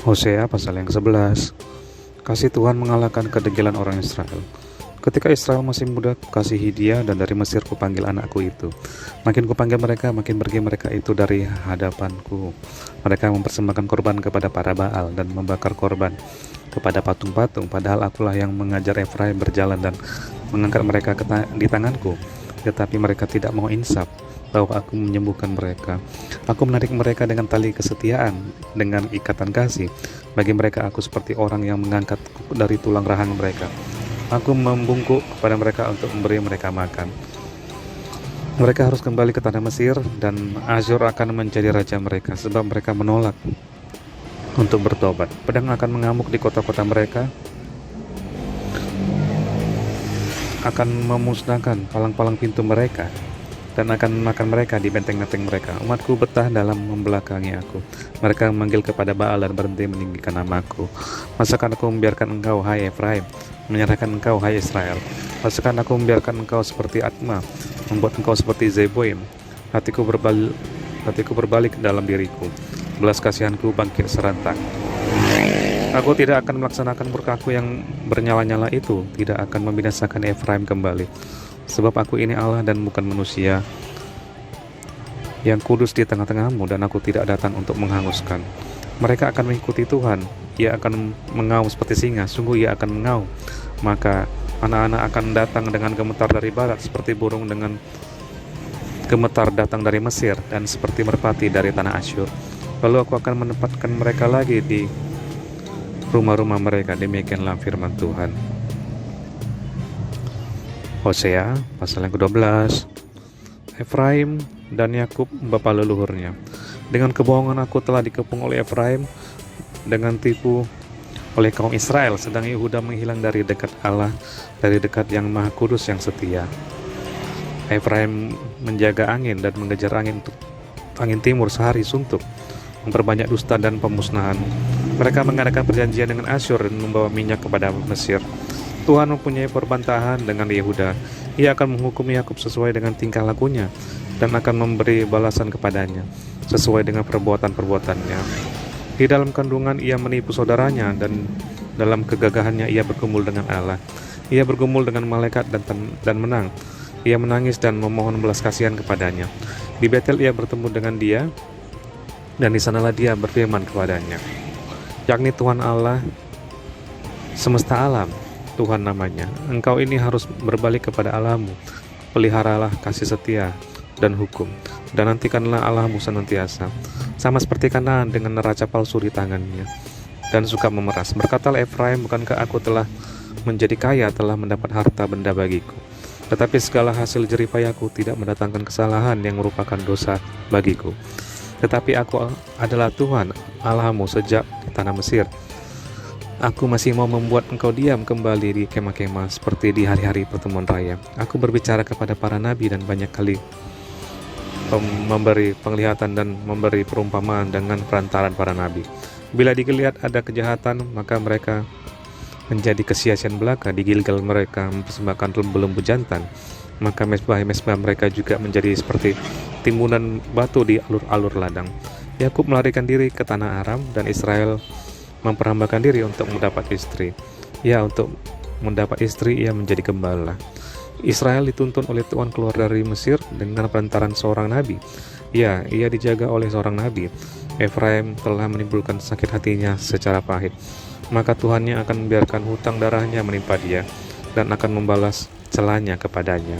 Hosea pasal yang 11. Kasih Tuhan mengalahkan kedegilan orang Israel. Ketika Israel masih muda, kukasihi dia, dan dari Mesir kupanggil anakku itu. Makin kupanggil mereka, makin pergi mereka itu dari hadapanku. Mereka mempersembahkan korban kepada para Baal dan membakar korban kepada patung-patung, padahal akulah yang mengajar Efraim berjalan dan mengangkat mereka di tanganku. Tetapi mereka tidak mau insaf bahwa aku menyembuhkan mereka. Aku menarik mereka dengan tali kesetiaan, dengan ikatan kasih. Bagi mereka aku seperti orang yang mengangkat dari tulang rahang mereka. Aku membungkuk kepada mereka untuk memberi mereka makan. Mereka harus kembali ke tanah Mesir, dan Asyur akan menjadi raja mereka, sebab mereka menolak untuk bertobat. Pedang akan mengamuk di kota-kota mereka, akan memusnahkan palang-palang pintu mereka, dan akan memakan mereka di benteng-benteng mereka. Umatku betah dalam membelakangi aku. Mereka memanggil kepada Baal dan berhenti meninggikan namaku. Masakan aku membiarkan engkau, hai Efraim, menyerahkan engkau, hai Israel? Masakan aku membiarkan engkau seperti Atma, membuat engkau seperti Zeboim? Hatiku berbalik dalam diriku, belas kasihanku bangkit serentak. Aku tidak akan melaksanakan murkaku yang bernyala-nyala itu, tidak akan membinasakan Efraim kembali. Sebab aku ini Allah dan bukan manusia, yang kudus di tengah-tengahmu, dan aku tidak datang untuk menghanguskan. Mereka akan mengikuti Tuhan, ia akan mengaum seperti singa, sungguh ia akan mengaum. Maka anak-anak akan datang dengan gemetar dari barat, seperti burung dengan gemetar datang dari Mesir, dan seperti merpati dari tanah Asyur. Lalu aku akan menempatkan mereka lagi di rumah-rumah mereka. Demikianlah firman Tuhan. Hosea pasal yang ke-12. Efraim dan Yakub bapa leluhurnya. Dengan kebohongan aku telah dikepung oleh Efraim, dengan tipu oleh kaum Israel, sedang Yehuda menghilang dari dekat Allah, dari dekat yang Maha Kudus yang setia. Efraim menjaga angin dan mengejar angin timur sehari suntuk, memperbanyak dusta dan pemusnahan. Mereka mengadakan perjanjian dengan Asyur dan membawa minyak kepada Mesir. Tuhan mempunyai perbantahan dengan Yehuda. Ia akan menghukum Yakub sesuai dengan tingkah lakunya, dan akan memberi balasan kepadanya sesuai dengan perbuatan-perbuatannya. Di dalam kandungan ia menipu saudaranya, dan dalam kegagahannya ia bergumul dengan Allah. Ia bergumul dengan malaikat dan menang. Ia menangis dan memohon belas kasihan kepadanya. Di Betel ia bertemu dengan dia, dan di sanalah dia berfirman kepadanya, yakni Tuhan Allah semesta alam, Tuhan namanya. Engkau ini harus berbalik kepada Allahmu. Peliharalah kasih setia dan hukum, dan nantikanlah Allahmu senantiasa. Sama seperti Kanaan dengan neraca palsu di tangannya, dan suka memeras. Berkatalah Efraim, bukankah aku telah menjadi kaya, telah mendapat harta benda bagiku? Tetapi segala hasil jeripayaku tidak mendatangkan kesalahan yang merupakan dosa bagiku. Tetapi aku adalah Tuhan Allahmu sejak di tanah Mesir. Aku masih mau membuat engkau diam kembali di kemah-kemah seperti di hari-hari pertemuan raya. Aku berbicara kepada para nabi dan banyak kali memberi penglihatan dan memberi perumpamaan dengan perantaran para nabi. Bila di Gilead ada kejahatan, maka mereka menjadi kesia-siaan belaka. Di Gilgal mereka mempersembahkan lembu-lembu jantan, maka mesbah-mesbah mereka juga menjadi seperti timbunan batu di alur-alur ladang. Yakub melarikan diri ke tanah Aram, dan Israel memperhambakan diri untuk mendapat istri. Ya, untuk mendapat istri ia menjadi gembala. Israel dituntun oleh Tuhan keluar dari Mesir dengan perantaran seorang nabi. Ya, ia dijaga oleh seorang nabi. Efraim telah menimbulkan sakit hatinya secara pahit. Maka Tuhannya akan membiarkan hutang darahnya menimpa dia, dan akan membalas celanya kepadanya.